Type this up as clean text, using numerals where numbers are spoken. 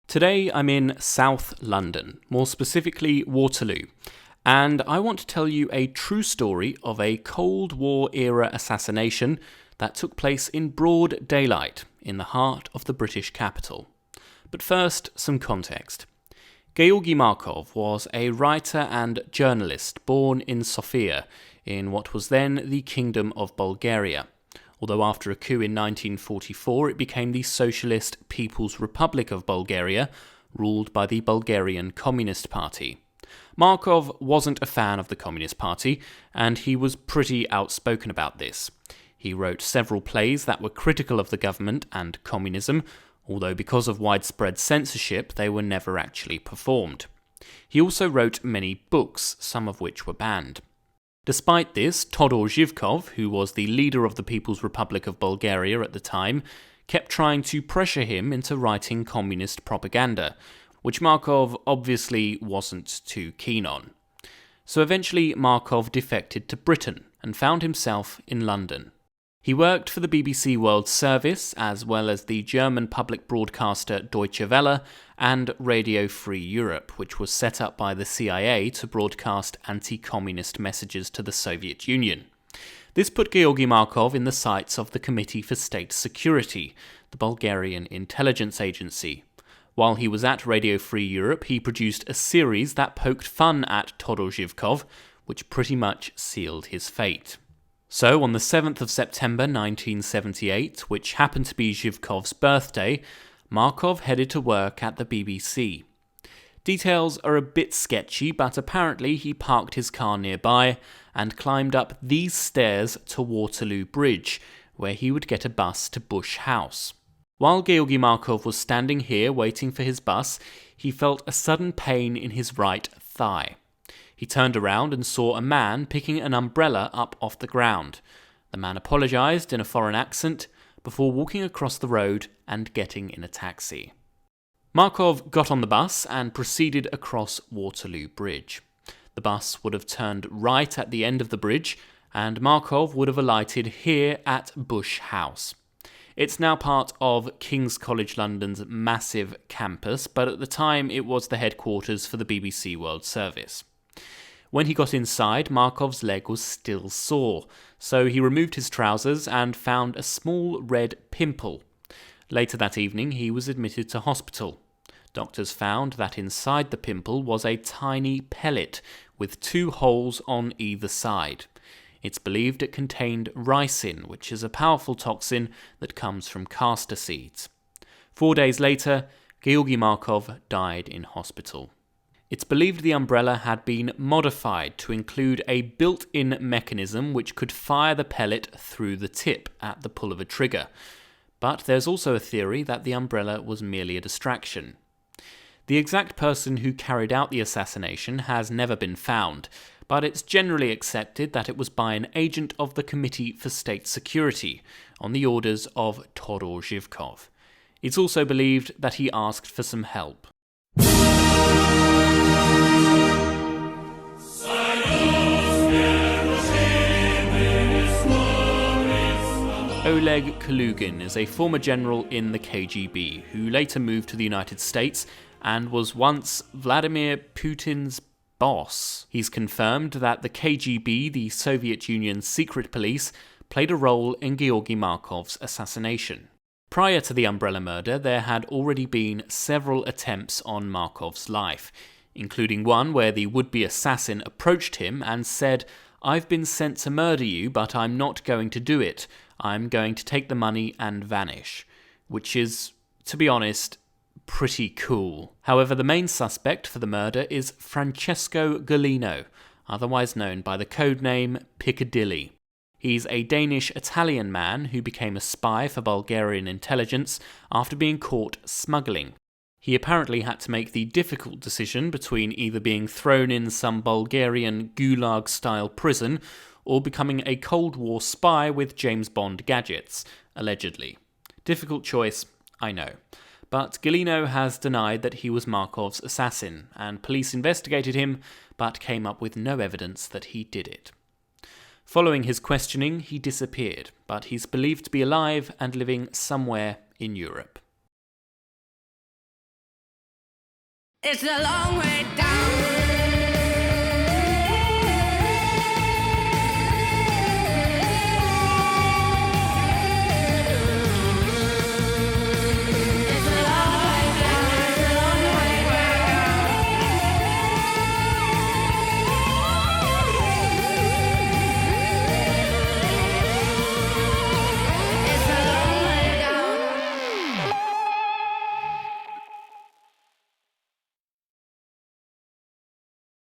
Today I'm in South London, more specifically Waterloo, and I want to tell you a true story of a Cold War era assassination that took place in broad daylight in the heart of the British capital. But first, some context. Georgy Markov was a writer and journalist born in Sofia, in what was then the Kingdom of Bulgaria, although after a coup in 1944 it became the Socialist People's Republic of Bulgaria, ruled by the Bulgarian Communist Party. Markov wasn't a fan of the Communist Party, and he was pretty outspoken about this. He wrote several plays that were critical of the government and communism, although because of widespread censorship they were never actually performed. He also wrote many books, some of which were banned. Despite this, Todor Zhivkov, who was the leader of the People's Republic of Bulgaria at the time, kept trying to pressure him into writing communist propaganda, which Markov obviously wasn't too keen on. So eventually Markov defected to Britain and found himself in London. He worked for the BBC World Service, as well as the German public broadcaster Deutsche Welle and Radio Free Europe, which was set up by the CIA to broadcast anti-communist messages to the Soviet Union. This put Georgy Markov in the sights of the Committee for State Security, the Bulgarian intelligence agency. While he was at Radio Free Europe, he produced a series that poked fun at Todor Zhivkov, which pretty much sealed his fate. So, on the 7th of September 1978, which happened to be Zhivkov's birthday, Markov headed to work at the BBC. Details are a bit sketchy, but apparently he parked his car nearby and climbed up these stairs to Waterloo Bridge, where he would get a bus to Bush House. While Georgy Markov was standing here waiting for his bus, he felt a sudden pain in his right thigh. He turned around and saw a man picking an umbrella up off the ground. The man apologised in a foreign accent before walking across the road and getting in a taxi. Markov got on the bus and proceeded across Waterloo Bridge. The bus would have turned right at the end of the bridge, and Markov would have alighted here at Bush House. It's now part of King's College London's massive campus, but at the time it was the headquarters for the BBC World Service. When he got inside, Markov's leg was still sore, so he removed his trousers and found a small red pimple. Later that evening, he was admitted to hospital. Doctors found that inside the pimple was a tiny pellet with 2 holes on either side. It's believed it contained ricin, which is a powerful toxin that comes from castor seeds. 4 days later, Georgy Markov died in hospital. It's believed the umbrella had been modified to include a built-in mechanism which could fire the pellet through the tip at the pull of a trigger. But there's also a theory that the umbrella was merely a distraction. The exact person who carried out the assassination has never been found, but it's generally accepted that it was by an agent of the Committee for State Security, on the orders of Todor Zhivkov. It's also believed that he asked for some help. Oleg Kalugin is a former general in the KGB who later moved to the United States and was once Vladimir Putin's boss. He's confirmed that the KGB, the Soviet Union's secret police, played a role in Georgy Markov's assassination. Prior to the umbrella murder, there had already been several attempts on Markov's life, including one where the would-be assassin approached him and said, "I've been sent to murder you, but I'm not going to do it. I'm going to take the money and vanish," which is, to be honest, pretty cool. However, the main suspect for the murder is Francesco Gallino, otherwise known by the codename Piccadilly. He's a Danish-Italian man who became a spy for Bulgarian intelligence after being caught smuggling. He apparently had to make the difficult decision between either being thrown in some Bulgarian gulag-style prison or becoming a Cold War spy with James Bond gadgets, allegedly. Difficult choice, I know. But Galino has denied that he was Markov's assassin, and police investigated him, but came up with no evidence that he did it. Following his questioning, he disappeared, but he's believed to be alive and living somewhere in Europe. It's a long way down.